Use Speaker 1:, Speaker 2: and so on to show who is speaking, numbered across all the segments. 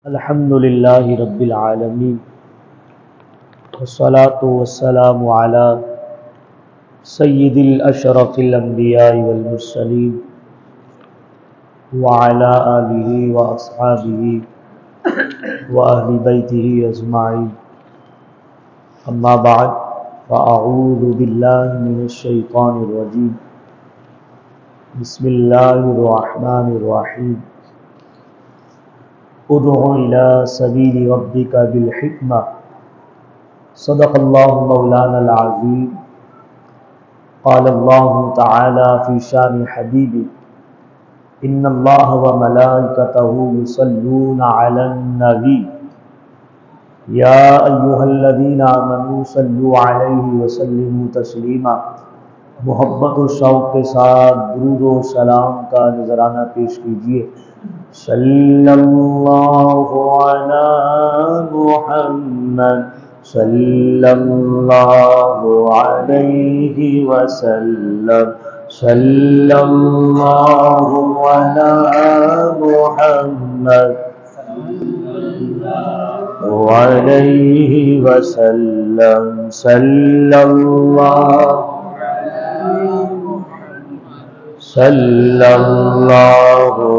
Speaker 1: الحمد للہ رب العالمین والصلاة والسلام علی سید الاشرف الانبیاء والمرسلین وعلی آلہ واصحابہ واہل بیتہ اجمعین، اما بعد فاعوذ باللہ من الشیطان الرجیم، بسم اللہ الرحمن الرحیم۔ ادع إلى سبيل ربك بالحكمة، صدق الله مولانا العظيم۔ قال الله تعالى في شان حبيبه، إن الله وملائكته يصلون على النبي يا أيها الذين آمنوا صلوا عليه وسلموا تسليما۔ محبت و شوق کے ساتھ درود و سلام کا نذرانہ پیش کیجیے۔ صلی اللہ علی محمد صلی اللہ علیہ وسلم، صلی اللہ علی محمد علیہ وسلم، صلی اللہ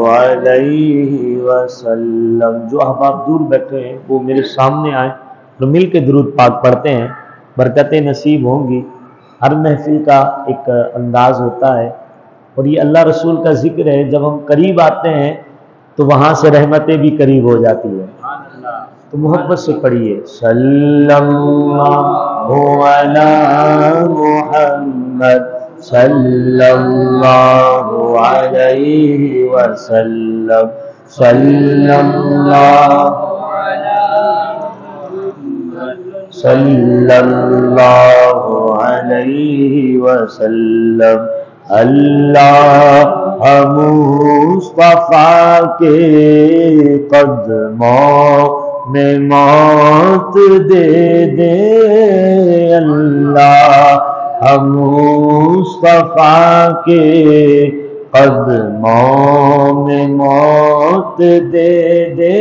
Speaker 1: علیہ وسلم۔ جو احباب دور بیٹھے ہیں وہ میرے سامنے آئیں اور مل کے درود پاک پڑھتے ہیں، برکتیں نصیب ہوں گی۔ ہر محفل کا ایک انداز ہوتا ہے اور یہ اللہ رسول کا ذکر ہے، جب ہم قریب آتے ہیں تو وہاں سے رحمتیں بھی قریب ہو جاتی ہیں، تو محبت سے پڑھیے۔ صلی اللہ علی محمد صلی اللہ علیہ وسلم، صلی اللہ علیہ وسلم۔ اللہ مصطفیٰ کے قدموں میں موت دے دے، اللہ مصطفیٰ کے قدموں میں موت دے دے،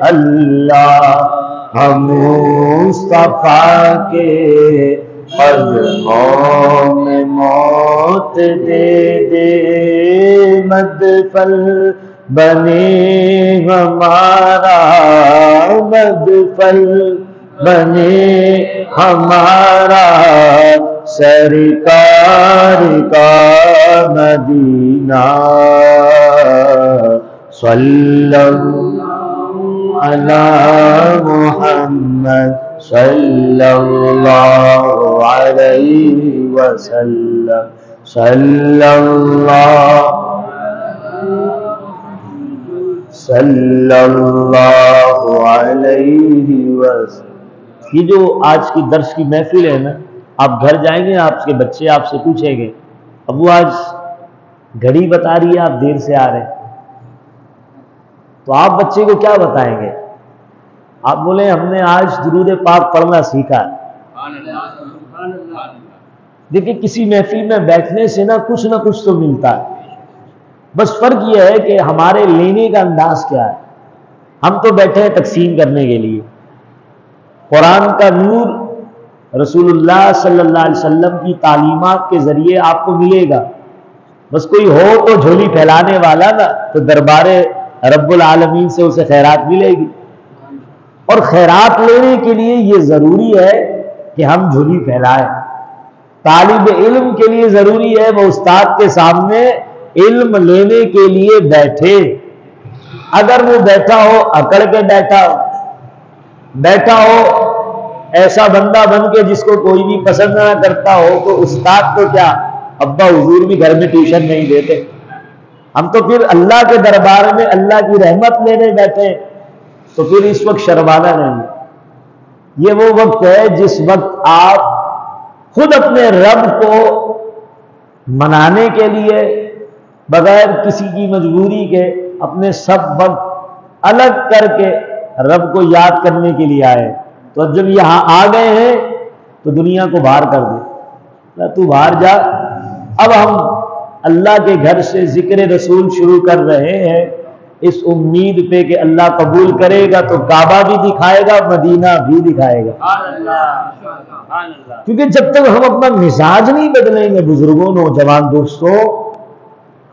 Speaker 1: اللہ مصطفیٰ کے قدموں میں موت دے دے۔ مدفن بنے ہمارا، مدفن بنے ہمارا، سرکار کا مدینہ، صلی اللہ علی محمد صلی اللہ علیہ وسلم، صلی اللہ علیہ وسلم۔ یہ جو آج کی درس کی محفل ہے نا، آپ گھر جائیں گے، آپ کے بچے آپ سے پوچھیں گے ابو آج گھڑی بتا رہی ہے آپ دیر سے آ رہے ہیں، تو آپ بچے کو کیا بتائیں گے؟ آپ بولیں ہم نے آج درود پاک پڑھنا سیکھا۔ دیکھیں کسی محفل میں بیٹھنے سے نا کچھ تو ملتا ہے، بس فرق یہ ہے کہ ہمارے لینے کا انداز کیا ہے۔ ہم تو بیٹھے ہیں تقسیم کرنے کے لیے، قرآن کا نور رسول اللہ صلی اللہ علیہ وسلم کی تعلیمات کے ذریعے آپ کو ملے گا۔ بس کوئی ہو تو جھولی پھیلانے والا نا، تو دربار رب العالمین سے اسے خیرات ملے گی، اور خیرات لینے کے لیے یہ ضروری ہے کہ ہم جھولی پھیلائیں۔ طالب علم کے لیے ضروری ہے وہ استاد کے سامنے علم لینے کے لیے بیٹھے۔ اگر وہ بیٹھا ہو اکڑ کے بیٹھا ہو ایسا بندہ بن کے جس کو کوئی بھی پسند نہ کرتا ہو، تو استاد تو کیا ابا حضور بھی گھر میں ٹیوشن نہیں دیتے، ہم تو پھر اللہ کے دربار میں اللہ کی رحمت لینے بیٹھے، تو پھر اس وقت شرمانا نہیں۔ یہ وہ وقت ہے جس وقت آپ خود اپنے رب کو منانے کے لیے بغیر کسی کی مجبوری کے اپنے سب وقت الگ کر کے رب کو یاد کرنے کے لیے آئے۔ تو جب یہاں آ گئے ہیں تو دنیا کو باہر کر دے، تو باہر جا۔ اب ہم اللہ کے گھر سے ذکر رسول شروع کر رہے ہیں، اس امید پہ کہ اللہ قبول کرے گا تو کعبہ بھی دکھائے گا، مدینہ بھی دکھائے گا. کیونکہ جب تک ہم اپنا مزاج نہیں بدلیں گے بزرگوں، نوجوان دوستوں،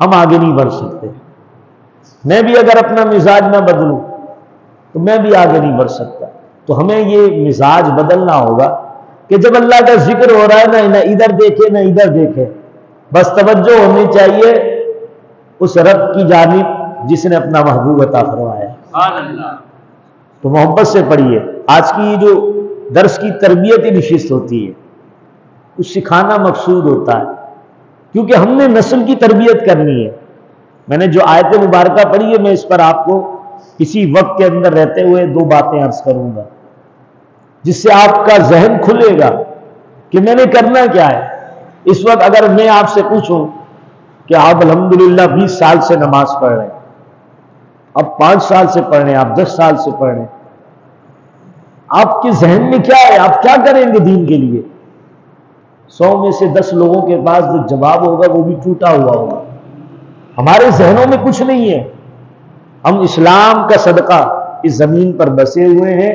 Speaker 1: ہم آگے نہیں بڑھ سکتے. میں بھی اگر اپنا مزاج نہ بدلوں تو میں بھی آگے نہیں بڑھ سکتا. تو ہمیں یہ مزاج بدلنا ہوگا کہ جب اللہ کا ذکر ہو رہا ہے نہ ادھر دیکھے نہ ادھر دیکھے، بس توجہ ہونی چاہیے اس رب کی جانب جس نے اپنا محبوب عطا فرمایا. تو محبت سے پڑھیے. آج کی جو درس کی تربیتی نشست ہوتی ہے اس سکھانا مقصود ہوتا ہے، کیونکہ ہم نے نسل کی تربیت کرنی ہے. میں نے جو آیت مبارکہ پڑھی ہے میں اس پر آپ کو کسی وقت کے اندر رہتے ہوئے دو باتیں عرض کروں گا جس سے آپ کا ذہن کھلے گا کہ میں نے کرنا کیا ہے. اس وقت اگر میں آپ سے پوچھوں کہ آپ الحمدللہ 20 سال سے نماز پڑھ رہے ہیں، اب 5 سال سے پڑھ رہے ہیں، آپ 10 سال سے پڑھ رہے ہیں، آپ کے ذہن میں کیا ہے؟ آپ کیا کریں گے دین کے لیے؟ 100 میں سے 10 لوگوں کے پاس جو جواب ہوگا وہ بھی ٹوٹا ہوا ہوگا. ہمارے ذہنوں میں کچھ نہیں ہے. ہم اسلام کا صدقہ اس زمین پر بسے ہوئے ہیں،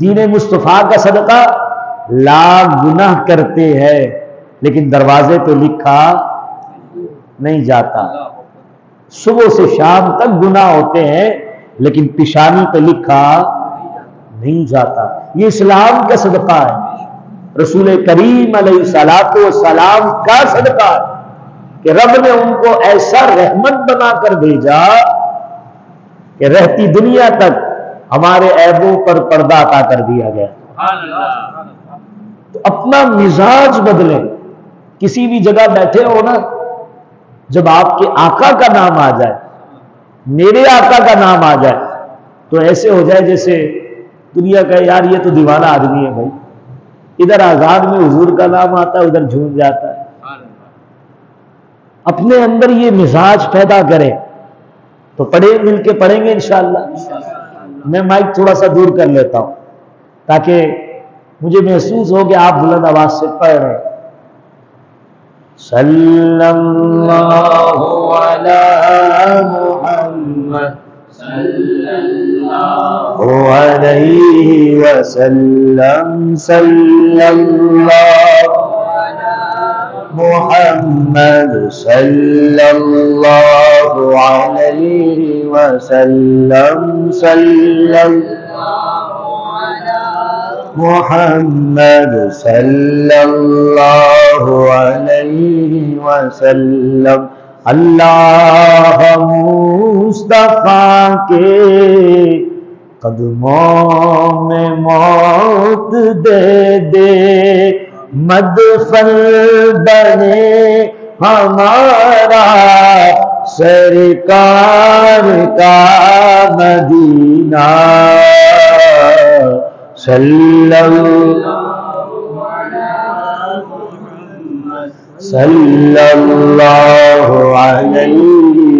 Speaker 1: دین مصطفیٰ کا صدقہ لاکھ گناہ کرتے ہیں لیکن دروازے پہ لکھا نہیں جاتا. صبح سے شام تک گناہ ہوتے ہیں لیکن پیشانی پہ لکھا نہیں جاتا. یہ اسلام کا صدقہ ہے، رسول کریم علیہ الصلوۃ والسلام کا صدقہ ہے کہ رب نے ان کو ایسا رحمت بنا کر بھیجا کہ رہتی دنیا تک ہمارے عیبوں پر پردہ عطا کر دیا گیا. تو اپنا مزاج بدلیں. کسی بھی جگہ بیٹھے ہو نا، جب آپ کے آقا کا نام آ جائے، میرے آقا کا نام آ جائے، تو ایسے ہو جائے جیسے دنیا کا یار یہ تو دیوانہ آدمی ہے بھائی. ادھر آزاد میں حضور کا نام آتا ہے، ادھر جھوم جاتا ہے. اپنے اندر یہ مزاج پیدا کریں تو مل کے پڑھیں گے انشاءاللہ. میں مائک تھوڑا سا دور کر لیتا ہوں تاکہ مجھے محسوس ہو کہ آپ بلند آواز سے پڑھ رہے ہیں. صلی اللہ علی محمد صلی اللہ علیہ وسلم. صلی اللہ محمد صلی اللہ علیہ وسلم. صلی محمد صلی اللہ علیہ وسلم. اللہ مصطفیٰ کے قدموں میں موت دے دے، مدفن بنے ہمارا سرکار کا مدینہ. صلی اللہ علیہ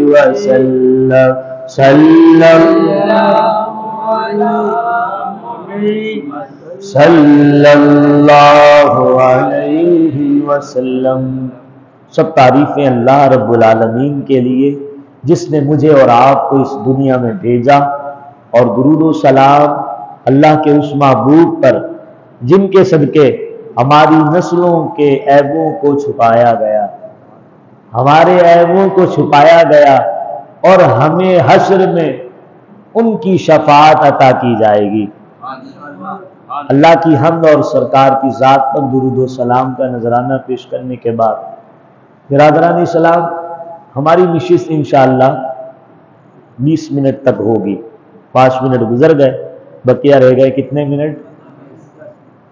Speaker 1: وسلم. صلی اللہ علیہ وسلم. سب تعریفیں اللہ رب العالمین کے لیے جس نے مجھے اور آپ کو اس دنیا میں بھیجا، اور درود و سلام اللہ کے اس محبوب پر جن کے صدقے ہماری نسلوں کے عیبوں کو چھپایا گیا، ہمارے عیبوں کو چھپایا گیا، اور ہمیں حشر میں ان کی شفاعت عطا کی جائے گی. اللہ کی حمد اور سرکار کی ذات پر درود و سلام کا نذرانہ پیش کرنے کے بعد برادران اسلام، ہماری نشست انشاءاللہ 20 منٹ تک ہوگی. 5 منٹ گزر گئے، بقیہ رہ گئے کتنے منٹ؟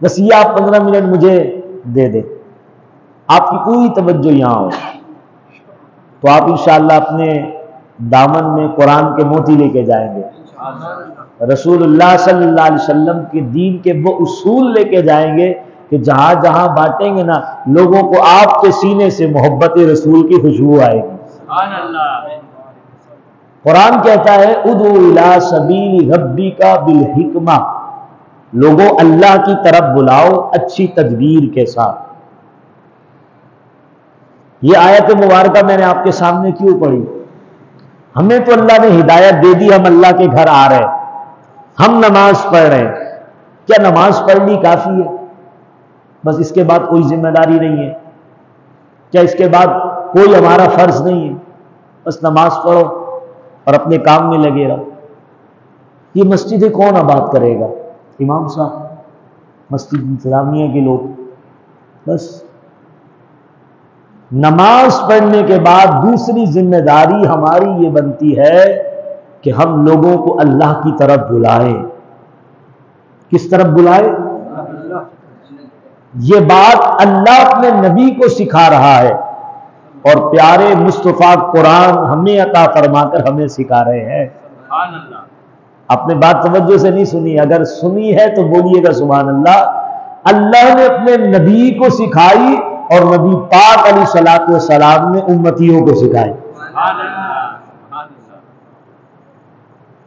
Speaker 1: بس یہ آپ 15 منٹ مجھے دے دیں. آپ کی پوری توجہ یہاں ہو تو آپ انشاءاللہ اپنے دامن میں قرآن کے موتی لے کے جائیں گے، رسول اللہ صلی اللہ علیہ وسلم کے دین کے وہ اصول لے کے جائیں گے کہ جہاں جہاں بانٹیں گے نا، لوگوں کو آپ کے سینے سے محبت رسول کی خوشبو آئے گی. قرآن کہتا ہے ادعو الی سبیل ربک بالحکمہ، لوگوں اللہ کی طرف بلاؤ اچھی تدبیر کے ساتھ. یہ آیت مبارکہ میں نے آپ کے سامنے کیوں پڑھی؟ ہمیں تو اللہ نے ہدایت دے دی، ہم اللہ کے گھر آ رہے ہیں، ہم نماز پڑھ رہے ہیں، کیا نماز پڑھنی کافی ہے؟ بس اس کے بعد کوئی ذمہ داری نہیں ہے؟ کیا اس کے بعد کوئی ہمارا فرض نہیں ہے؟ بس نماز پڑھو اور اپنے کام میں لگے رہو۔ یہ مسجدیں کون آباد کرے گا؟ امام صاحب، مسجد انتظامیہ کے لوگ۔ بس نماز پڑھنے کے بعد دوسری ذمہ داری ہماری یہ بنتی ہے کہ ہم لوگوں کو اللہ کی طرف بلائیں۔ کس طرف بلائیں؟ یہ بات اللہ اپنے نبی کو سکھا رہا ہے اور پیارے مصطفیٰ قرآن ہمیں عطا فرما کر ہمیں سکھا رہے ہیں۔
Speaker 2: سبحان اللہ۔
Speaker 1: آپ نے بات توجہ سے نہیں سنی، اگر سنی ہے تو بولیے گا سبحان اللہ۔ اللہ نے اپنے نبی کو سکھائی اور نبی پاک علیہ الصلوۃ والسلام نے امتیوں کو سکھائی۔
Speaker 2: سبحان اللہ۔ سبحان اللہ۔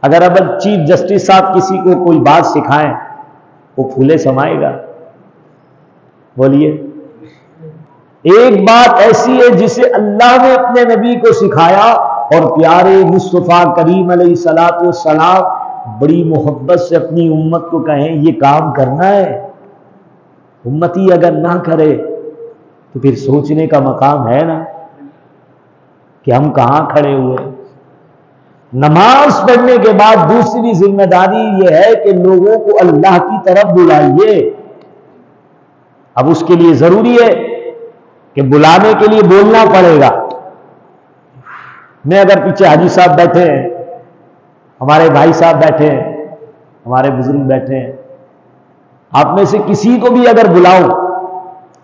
Speaker 1: اگر اب چیف جسٹس صاحب کسی کو کوئی بات سکھائیں وہ پھولے سمائے گا؟ بولیے۔ ایک بات ایسی ہے جسے اللہ نے اپنے نبی کو سکھایا اور پیارے مصطفیٰ کریم علیہ الصلوۃ والسلام بڑی محبت سے اپنی امت کو کہیں یہ کام کرنا ہے۔ امتی اگر نہ کرے تو پھر سوچنے کا مقام ہے نا کہ ہم کہاں کھڑے ہوئے۔ نماز پڑھنے کے بعد دوسری ذمہ داری یہ ہے کہ لوگوں کو اللہ کی طرف بلائیے۔ اب اس کے لیے ضروری ہے کہ بلانے کے لیے بولنا پڑے گا۔ میں اگر پیچھے حاجی صاحب بیٹھے ہیں، ہمارے بھائی صاحب بیٹھے ہیں، ہمارے بزرگ بیٹھے ہیں، آپ میں سے کسی کو بھی اگر بلاؤ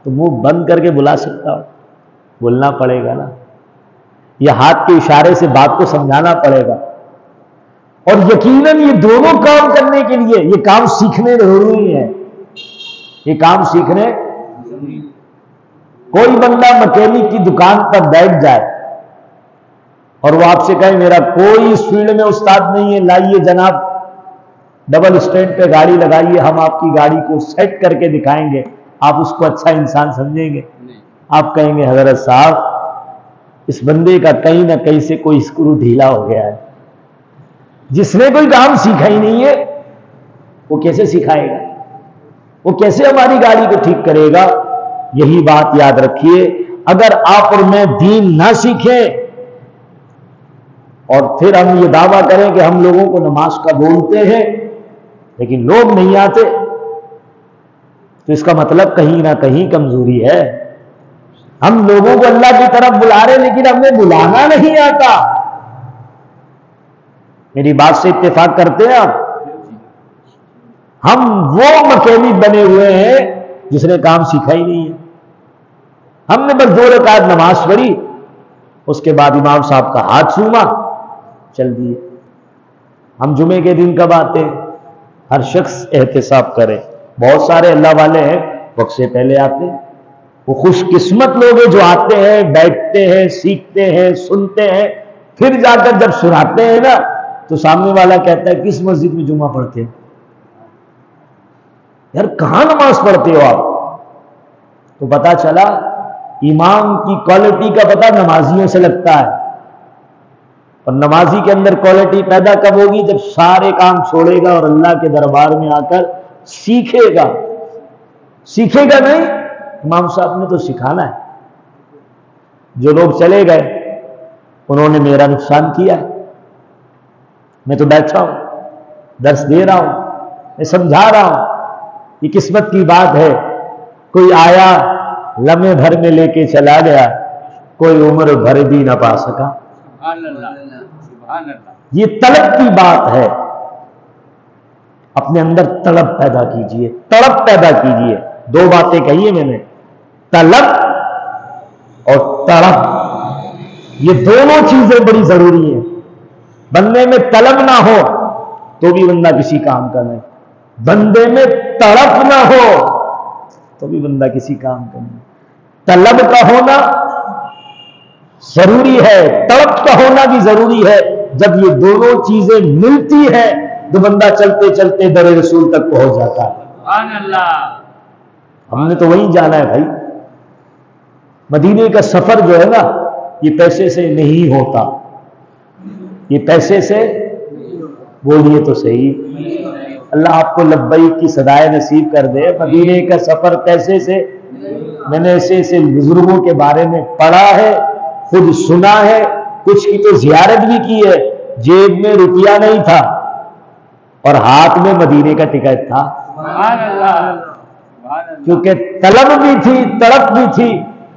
Speaker 1: تو منہ بند کر کے بلا سکتا ہوں؟ بولنا پڑے گا نا، یا ہاتھ کے اشارے سے بات کو سمجھانا پڑے گا۔ اور یقیناً یہ دونوں کام کرنے کے لیے یہ کام سیکھنے ضروری ہے۔ یہ کام سیکھنے، کوئی بندہ مکینک کی دکان پر بیٹھ جائے اور وہ آپ سے کہے میرا کوئی اس فیلڈ میں استاد نہیں ہے، لائیے جناب ڈبل اسٹینڈ پہ گاڑی لگائیے، ہم آپ کی گاڑی کو سیٹ کر کے دکھائیں گے، آپ اس کو اچھا انسان سمجھیں گے؟ آپ کہیں گے حضرت صاحب اس بندے کا کہیں نہ کہیں سے کوئی اسکرو ڈھیلا ہو گیا ہے، جس نے کوئی کام سیکھا ہی نہیں ہے وہ کیسے سکھائے گا؟ وہ کیسے ہماری گاڑی کو ٹھیک کرے گا؟ یہی بات یاد رکھیے، اگر آپ اور میں دین نہ سیکھیں اور پھر ہم یہ دعویٰ کریں کہ ہم لوگوں کو نماز کا بولتے ہیں لیکن لوگ نہیں آتے، تو اس کا مطلب کہیں نہ کہیں کمزوری ہے۔ ہم لوگوں کو اللہ کی طرف بلا رہے لیکن ہمیں بلانا نہیں آتا۔ میری بات سے اتفاق کرتے ہیں آپ؟ ہم وہ مکینک بنے ہوئے ہیں جس نے کام سیکھا ہی نہیں ہے۔ ہم نے بس 2 رکعت نماز پڑھی، اس کے بعد امام صاحب کا ہاتھ چوما، چل دیے۔ ہم جمعے کے دن کب آتے ہیں؟ ہر شخص احتساب کرے، بہت سارے اللہ والے ہیں وقت سے پہلے آتے ہیں، وہ خوش قسمت لوگ ہیں جو آتے ہیں، بیٹھتے ہیں، سیکھتے ہیں، سنتے ہیں، پھر جا کر جب سناتے ہیں نا تو سامنے والا کہتا ہے کس مسجد میں جمعہ پڑھتے ہیں؟ یار کہاں نماز پڑھتے ہو آپ؟ تو پتا چلا امام کی کوالٹی کا پتہ نمازیوں سے لگتا ہے، اور نمازی کے اندر کوالٹی پیدا کب ہوگی؟ جب سارے کام چھوڑے گا اور اللہ کے دربار میں آ کر سیکھے گا۔ سیکھے گا نہیں، امام صاحب نے تو سکھانا ہے۔ جو لوگ چلے گئے انہوں نے میرا نقصان کیا، میں تو بیٹھا ہوں، درس دے رہا ہوں، میں سمجھا رہا ہوں۔ یہ قسمت کی بات ہے، کوئی آیا لمحے بھر میں لے کے چلا گیا، کوئی عمر بھر بھی نہ پا سکا۔
Speaker 2: سبحان اللہ۔ سبحان اللہ۔
Speaker 1: یہ طلب کی بات ہے، اپنے اندر طلب پیدا کیجئے، طلب پیدا کیجئے۔ 2 باتیں کہی ہیں میں نے، طلب اور طلب، یہ دونوں چیزیں بڑی ضروری ہیں۔ بندے میں طلب نہ ہو تو بھی بندہ کسی کام کا نہیں، بندے میں طلب نہ ہو تو بھی بندہ کسی کام کا نہیں۔ طلب کا ہونا ضروری ہے، طلب کا ہونا بھی ضروری ہے۔ جب یہ دونوں چیزیں ملتی ہیں تو بندہ چلتے چلتے در رسول تک پہنچ جاتا ہے۔
Speaker 2: سبحان اللہ۔
Speaker 1: ہم نے تو وہیں جانا ہے بھائی۔ مدینے کا سفر جو ہے نا یہ پیسے سے نہیں ہوتا، یہ پیسے سے بولیے تو صحیح، اللہ آپ کو لبیک کی صدائے نصیب کر دے۔ مدینے کا سفر پیسے سے، میں نے ایسے بزرگوں کے بارے میں پڑھا ہے، خود سنا ہے، کچھ کی تو زیارت بھی کی ہے، جیب میں روپیہ نہیں تھا اور ہاتھ میں مدینے کا ٹکٹ تھا،
Speaker 2: سبحان اللہ، سبحان اللہ،
Speaker 1: کیونکہ طلب بھی تھی، تڑپ بھی تھی۔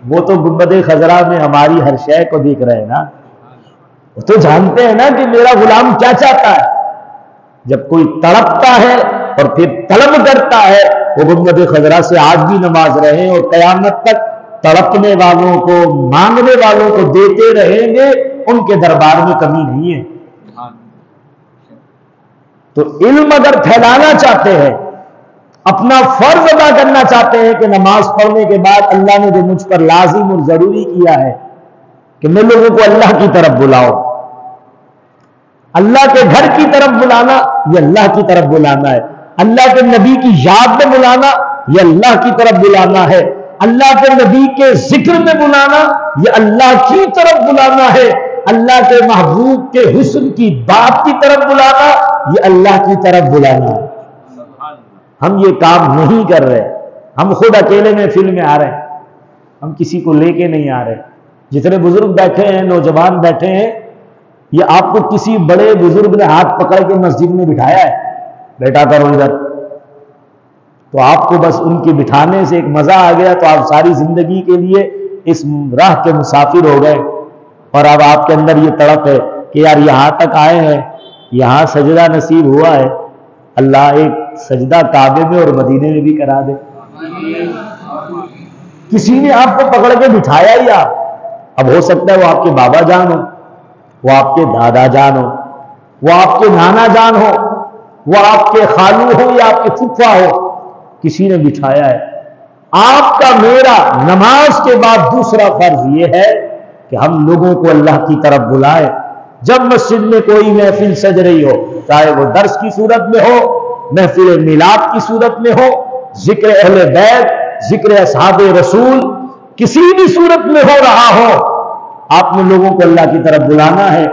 Speaker 1: وہ تو گنبد خضرا میں ہماری ہر شے کو دیکھ رہے ہیں نا، وہ تو جانتے ہیں نا کہ میرا غلام کیا چاہتا ہے۔ جب کوئی تڑپتا ہے اور پھر طلب کرتا ہے، وہ گنبد خضرا سے آج بھی نماز رہے اور قیامت تک تڑپنے والوں کو، مانگنے والوں کو دیتے رہیں گے، ان کے دربار میں کمی نہیں ہے۔ تو علم اگر پھیلانا چاہتے ہیں، اپنا فرض ادا کرنا چاہتے ہیں کہ نماز پڑھنے کے بعد اللہ نے جو مجھ پر لازم اور ضروری کیا ہے کہ میں لوگوں کو اللہ کی طرف بلاؤں، اللہ کے گھر کی طرف بلانا یہ اللہ کی طرف بلانا ہے، اللہ کے نبی کی یاد میں بلانا یہ اللہ کی طرف بلانا ہے، اللہ کے نبی کے ذکر میں بلانا یہ اللہ کی طرف بلانا ہے، اللہ کے محبوب کے حسن کی بات کی طرف بلانا یہ اللہ کی طرف بلانا ہے۔ ہم یہ کام نہیں کر رہے، ہم خود اکیلے محفل میں آ رہے ہیں، ہم کسی کو لے کے نہیں آ رہے۔ جتنے بزرگ بیٹھے ہیں، نوجوان بیٹھے ہیں، یہ آپ کو کسی بڑے بزرگ نے ہاتھ پکڑ کے مسجد میں بٹھایا ہے، بیٹا کرو ادھر، تو آپ کو بس ان کے بٹھانے سے ایک مزہ آ گیا تو آپ ساری زندگی کے لیے اس راہ کے مسافر ہو گئے، اور اب آپ کے اندر یہ تڑپ ہے کہ یار یہاں تک آئے ہیں، یہاں سجدہ نصیب ہوا ہے، اللہ ایک سجدہ کعبے میں اور مدینے میں بھی کرا دے۔ کسی نے آپ کو پکڑ کے بٹھایا ہی، اب ہو سکتا ہے وہ آپ کے بابا جان ہو، وہ آپ کے دادا جان ہو، وہ آپ کے نانا جان ہو، وہ آپ کے خالو ہو یا آپ کے پھپھا ہو، کسی نے بٹھایا ہے۔ آپ کا میرا نماز کے بعد دوسرا فرض یہ ہے کہ ہم لوگوں کو اللہ کی طرف بلائیں۔ جب مسجد میں کوئی محفل سج رہی ہو، چاہے وہ درس کی صورت میں ہو، محفل میلاد کی صورت میں ہو، ذکر اہل بیت، ذکر اصحاب رسول، کسی بھی صورت میں ہو رہا ہو، آپ نے لوگوں کو اللہ کی طرف بلانا ہے۔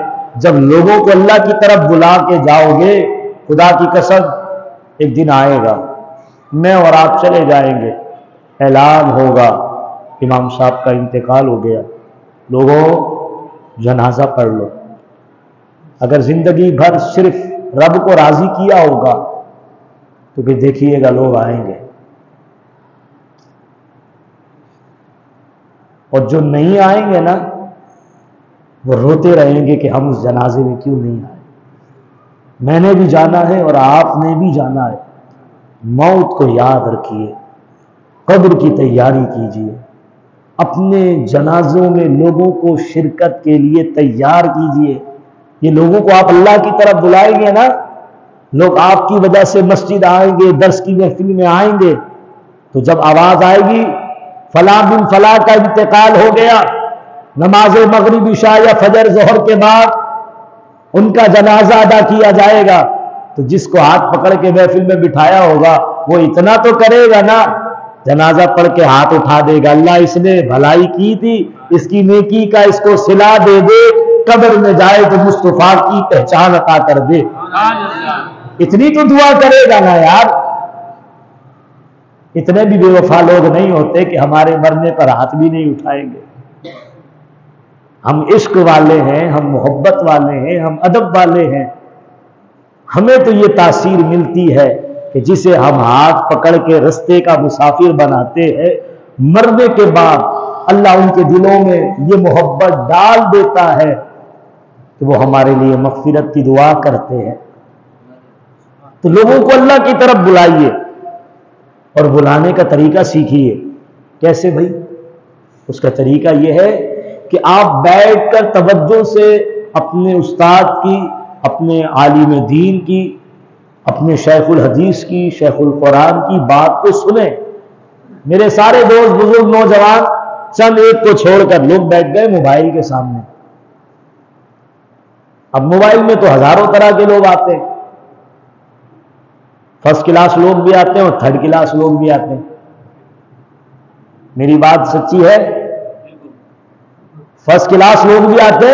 Speaker 1: جب لوگوں کو اللہ کی طرف بلا کے جاؤ گے، خدا کی قسم ایک دن آئے گا، میں اور آپ چلے جائیں گے، اعلان ہوگا امام صاحب کا انتقال ہو گیا، لوگوں جنازہ پڑھ لو۔ اگر زندگی بھر صرف رب کو راضی کیا ہوگا تو پھر دیکھیے گا لوگ آئیں گے، اور جو نہیں آئیں گے نا وہ روتے رہیں گے کہ ہم اس جنازے میں کیوں نہیں آئے۔ میں نے بھی جانا ہے اور آپ نے بھی جانا ہے۔ موت کو یاد رکھیے، قبر کی تیاری کیجیے، اپنے جنازوں میں لوگوں کو شرکت کے لیے تیار کیجیے۔ یہ لوگوں کو آپ اللہ کی طرف بلائیں گے نا، لوگ آپ کی وجہ سے مسجد آئیں گے، درس کی محفل میں آئیں گے، تو جب آواز آئے گی فلاں بن فلاں کا انتقال ہو گیا، نماز مغرب عشاء یا فجر ظہر کے بعد ان کا جنازہ ادا کیا جائے گا، تو جس کو ہاتھ پکڑ کے محفل میں بٹھایا ہوگا وہ اتنا تو کرے گا نا، جنازہ پڑھ کے ہاتھ اٹھا دے گا، اللہ اس نے بھلائی کی تھی، اس کی نیکی کا اس کو صلہ دے دے، قبر میں جائے تو مصطفیٰ کی پہچان عطا کر دے۔ اتنی تو دعا کرے گا نا یار۔ اتنے بھی بے وفا لوگ نہیں ہوتے کہ ہمارے مرنے پر ہاتھ بھی نہیں اٹھائیں گے۔ ہم عشق والے ہیں، ہم محبت والے ہیں، ہم ادب والے ہیں، ہمیں تو یہ تاثیر ملتی ہے کہ جسے ہم ہاتھ پکڑ کے رستے کا مسافر بناتے ہیں، مرنے کے بعد اللہ ان کے دلوں میں یہ محبت ڈال دیتا ہے کہ وہ ہمارے لیے مغفرت کی دعا کرتے ہیں۔ تو لوگوں کو اللہ کی طرف بلائیے اور بلانے کا طریقہ سیکھیے۔ کیسے بھائی؟ اس کا طریقہ یہ ہے کہ آپ بیٹھ کر توجہ سے اپنے استاد کی، اپنے عالم دین کی، اپنے شیخ الحدیث کی، شیخ القرآن کی بات کو سنیں۔ میرے سارے دوست بزرگ نوجوان چند ایک کو چھوڑ کر لوگ بیٹھ گئے موبائل کے سامنے۔ اب موبائل میں تو ہزاروں طرح کے لوگ آتے ہیں، فرسٹ کلاس لوگ بھی آتے ہیں اور تھرڈ کلاس لوگ بھی آتے ہیں۔ میری بات سچی ہے، فرسٹ کلاس لوگ بھی آتے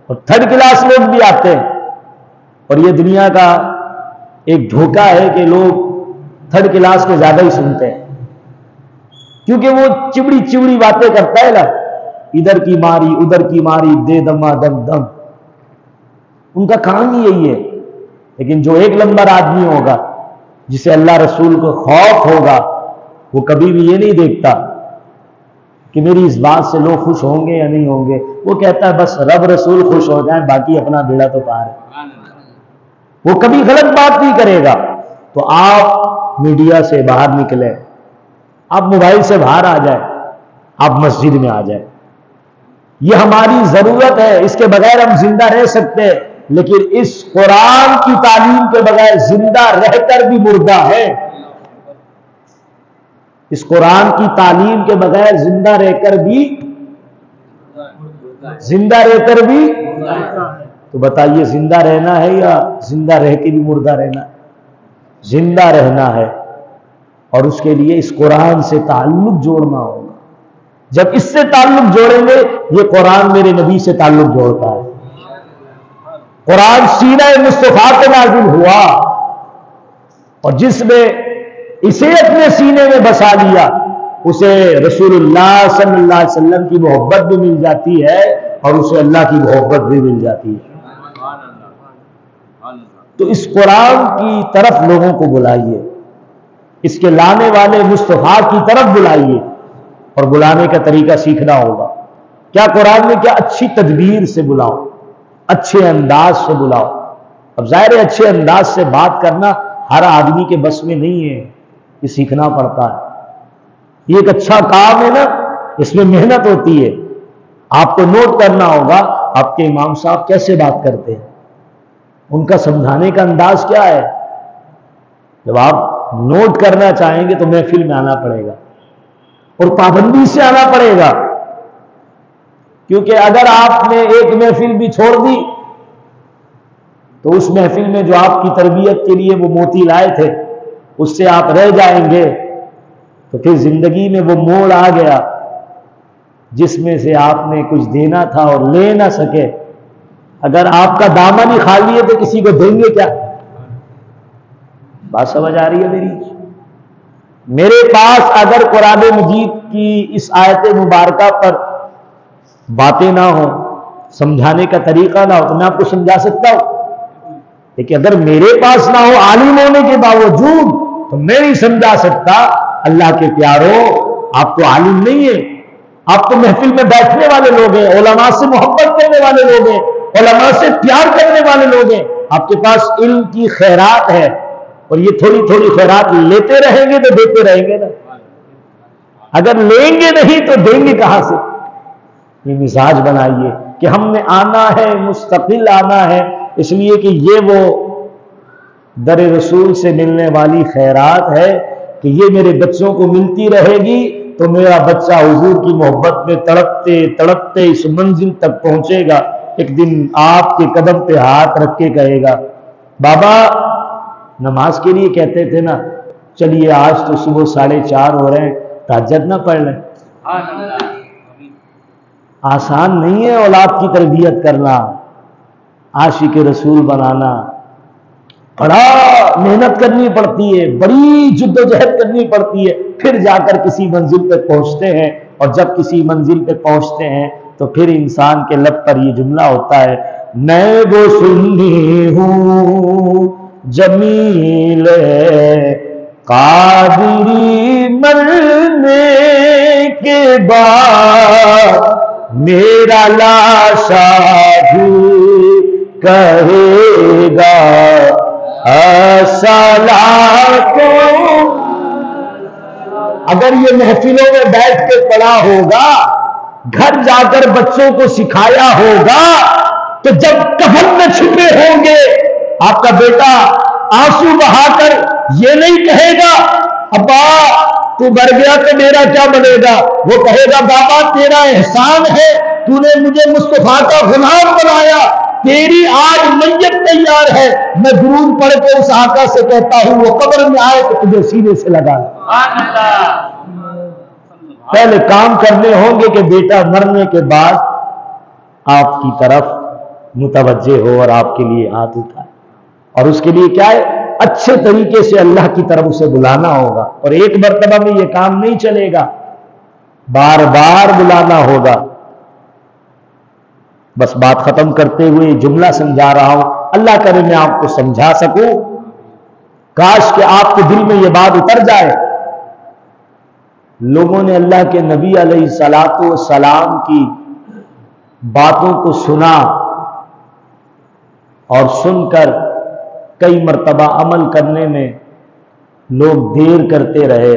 Speaker 1: اور تھرڈ کلاس لوگ بھی آتے ہیں. اور یہ دنیا کا ایک دھوکہ ہے کہ لوگ تھرڈ کلاس کے زیادہ ہی سنتے ہیں، کیونکہ وہ چبڑی چبڑی باتیں کرتا ہے نا، ادھر کی ماری ادھر کی ماری، دے دما دم دم، ان کا کام ہی یہی ہے. لیکن جو ایک نمبر آدمی ہوگا، جسے اللہ رسول کو خوف ہوگا، وہ کبھی بھی یہ نہیں دیکھتا کہ میری اس بات سے لوگ خوش ہوں گے یا نہیں ہوں گے. وہ کہتا ہے بس رب رسول خوش ہو جائیں، باقی اپنا بیڑا تو پار ہے. وہ کبھی غلط بات نہیں کرے گا. تو آپ میڈیا سے باہر نکلیں، آپ موبائل سے باہر آ جائیں، آپ مسجد میں آ جائیں. یہ ہماری ضرورت ہے، اس کے بغیر ہم زندہ رہ سکتے ہیں، لیکن اس قرآن کی تعلیم کے بغیر زندہ رہ کر بھی مردہ ہے. اس قرآن کی تعلیم کے بغیر زندہ رہ کر بھی تو بتائیے زندہ رہنا ہے یا زندہ رہ کے بھی مردہ رہنا؟ زندہ رہنا ہے، اور اس کے لیے اس قرآن سے تعلق جوڑنا ہوگا. جب اس سے تعلق جوڑیں گے، یہ قرآن میرے نبی سے تعلق جوڑتا ہے. قرآن سینہ مصطفیٰ پہ نازل ہوا، اور جس نے اسے اپنے سینے میں بسا لیا، اسے رسول اللہ صلی اللہ علیہ وسلم کی محبت بھی مل جاتی ہے اور اسے اللہ کی محبت بھی مل جاتی ہے. تو اس قرآن کی طرف لوگوں کو بلائیے، اس کے لانے والے مصطفیٰ کی طرف بلائیے، اور بلانے کا طریقہ سیکھنا ہوگا. کیا قرآن میں کیا اچھی تدبیر سے بلاؤ، اچھے انداز سے بلاؤ. اب ظاہر ہے اچھے انداز سے بات کرنا ہر آدمی کے بس میں نہیں ہے، یہ سیکھنا پڑتا ہے. یہ ایک اچھا کام ہے نا، اس میں محنت ہوتی ہے. آپ کو نوٹ کرنا ہوگا آپ کے امام صاحب کیسے بات کرتے ہیں، ان کا سمجھانے کا انداز کیا ہے. جب آپ نوٹ کرنا چاہیں گے تو محفل میں آنا پڑے گا، اور پابندی سے آنا پڑے گا. کیونکہ اگر آپ نے ایک محفل بھی چھوڑ دی تو اس محفل میں جو آپ کی تربیت کے لیے وہ موتی لائے تھے اس سے آپ رہ جائیں گے. تو پھر زندگی میں وہ موڑ آ گیا جس میں سے آپ نے کچھ دینا تھا اور لے نہ سکے. اگر آپ کا دامن ہی خالی ہے تو کسی کو دیں گے کیا؟ بات سمجھ آ رہی ہے میری؟ میرے پاس اگر قرآن مجید کی اس آیت مبارکہ پر باتیں نہ ہوں، سمجھانے کا طریقہ نہ ہو، تو میں آپ کو سمجھا سکتا ہوں. لیکن اگر میرے پاس نہ ہو عالم ہونے کے باوجود تو میں نہیں سمجھا سکتا. اللہ کے پیارو، آپ تو عالم نہیں ہیں، آپ تو محفل میں بیٹھنے والے لوگ ہیں، علماء سے محبت کرنے والے لوگ ہیں، علماء سے پیار کرنے والے لوگ ہیں. آپ کے پاس علم کی خیرات ہے، اور یہ تھوڑی تھوڑی خیرات لیتے رہیں گے تو دیتے رہیں گے نا. اگر لیں گے نہیں تو دیں گے کہاں سے؟ یہ مزاج بنائیے کہ ہم نے آنا ہے، مستقل آنا ہے، اس لیے کہ یہ وہ در رسول سے ملنے والی خیرات ہے کہ یہ میرے بچوں کو ملتی رہے گی تو میرا بچہ حضور کی محبت میں تڑپتے تڑپتے اس منزل تک پہنچے گا. ایک دن آپ کے قدم پہ ہاتھ رکھ کے کہے گا، بابا نماز کے لیے کہتے تھے نا، چلیے آج تو صبح 4:30 ہو رہے ہیں، تہجد نہ پڑھ لیں. آسان نہیں ہے اولاد کی تربیت کرنا، عاشق رسول بنانا. بڑا محنت کرنی پڑتی ہے، بڑی جد و جہد کرنی پڑتی ہے، پھر جا کر کسی منزل پہ پہنچتے ہیں. اور جب کسی منزل پہ پہنچتے ہیں تو پھر انسان کے لب پر یہ جملہ ہوتا ہے، میں وہ سنی ہوں جمیل قادری مرنے کے بعد میرا لاشا بھی کہے گا الصلاۃ. اگر یہ محفلوں میں بیٹھ کے پڑھا ہوگا، گھر جا کر بچوں کو سکھایا ہوگا، تو جب کفن میں چھپے ہوں گے آپ کا بیٹا آنسو بہا کر یہ نہیں کہے گا ابا تو مر گیا تو میرا کیا بنے گا، وہ کہے گا بابا تیرا احسان ہے، تو نے مجھے مصطفیٰ کا غلام بنایا، تیری آج میت تیار ہے، میں درود پڑھ کے اس آقا سے کہتا ہوں وہ قبر میں آئے تو تجھے سینے سے لگا. پہلے کام کرنے ہوں گے کہ بیٹا مرنے کے بعد آپ کی طرف متوجہ ہو اور آپ کے لیے ہاتھ اٹھائے. اور اس کے لیے کیا ہے؟ اچھے طریقے سے اللہ کی طرف اسے بلانا ہوگا. اور ایک مرتبہ میں یہ کام نہیں چلے گا، بار بار بلانا ہوگا. بس بات ختم کرتے ہوئے جملہ سمجھا رہا ہوں، اللہ کرے میں آپ کو سمجھا سکوں. کاش کہ آپ کے دل میں یہ بات اتر جائے. لوگوں نے اللہ کے نبی علیہ الصلوۃ والسلام کی باتوں کو سنا اور سن کر کئی مرتبہ عمل کرنے میں لوگ دیر کرتے رہے،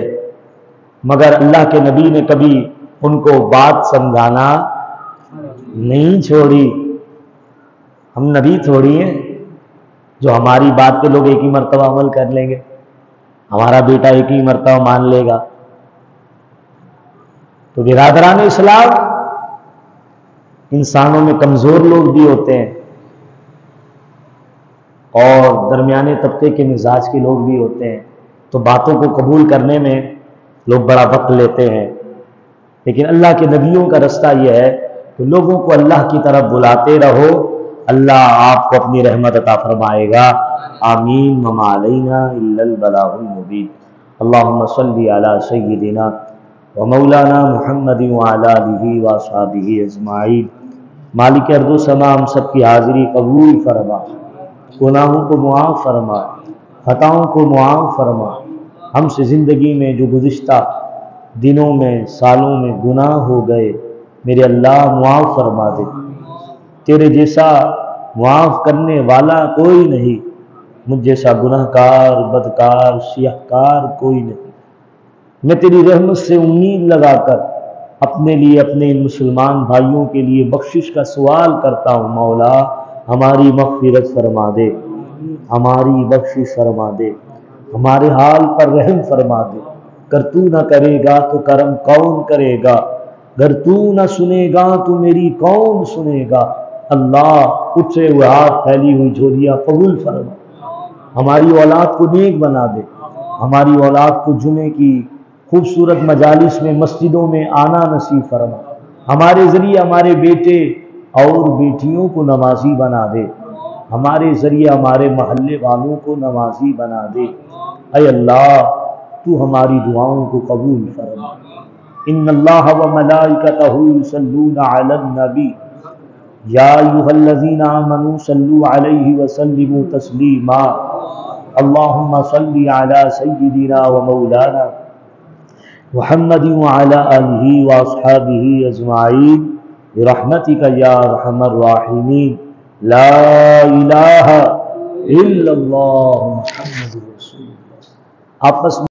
Speaker 1: مگر اللہ کے نبی نے کبھی ان کو بات سمجھانا نہیں چھوڑی. ہم نبی تھوڑی ہیں جو ہماری بات پہ لوگ ایک ہی مرتبہ عمل کر لیں گے، ہمارا بیٹا ایک ہی مرتبہ مان لے گا. تو برادران اسلام، انسانوں میں کمزور لوگ بھی ہوتے ہیں اور درمیانے طبقے کے مزاج کے لوگ بھی ہوتے ہیں. تو باتوں کو قبول کرنے میں لوگ بڑا وقت لیتے ہیں. لیکن اللہ کے نبیوں کا رستہ یہ ہے کہ لوگوں کو اللہ کی طرف بلاتے رہو، اللہ آپ کو اپنی رحمت عطا فرمائے گا. آمین. وما علینا الا البلاغ المبین. اللہم صلی علی سیدنا ومولانا محمد وعلی آلہ واصحابہ اجمعین. مالک ارض و سما ہم سب کی حاضری قبول فرما، گناہوں کو معاف فرما، خطاؤں کو معاف فرما. ہم سے زندگی میں جو گزشتہ دنوں میں سالوں میں گناہ ہو گئے میرے اللہ معاف فرما دے. تیرے جیسا معاف کرنے والا کوئی نہیں، مجھ جیسا گناہ کار بدکار سیاہ کار کوئی نہیں. میں تیری رحمت سے امید لگا کر اپنے لیے اپنے ان مسلمان بھائیوں کے لیے بخشش کا سوال کرتا ہوں. مولا ہماری مغفرت فرما دے، ہماری بخشش فرما دے، ہمارے حال پر رحم فرما دے. گر تو نہ کرے گا تو کرم کون کرے گا، گر تو نہ سنے گا تو میری کون سنے گا. اللہ اٹھے ہوئے ہاتھ پھیلی ہوئی جھولیاں قبول فرما. ہماری اولاد کو نیک بنا دے، ہماری اولاد کو جمعے کی خوبصورت مجالس میں مسجدوں میں آنا نصیب فرما. ہمارے ذریعے ہمارے بیٹے اور بیٹیوں کو نمازی بنا دے، ہمارے ذریعے ہمارے محلے والوں کو نمازی بنا دے. اے اللہ تو ہماری دعاؤں کو قبول فرما. ان اللہ و ملائکتہ یصلون علی النبی یا ایھا الذین آمنوا صلوا علیہ وسلموا تسلیما. اللہم صلی علی سیدنا و مولانا محمد وعلی آلہ واصحابہ اجمعین برحمتک یا ارحم الراحمین. لا الہ الا اللہ محمد رسول اللہ. آپس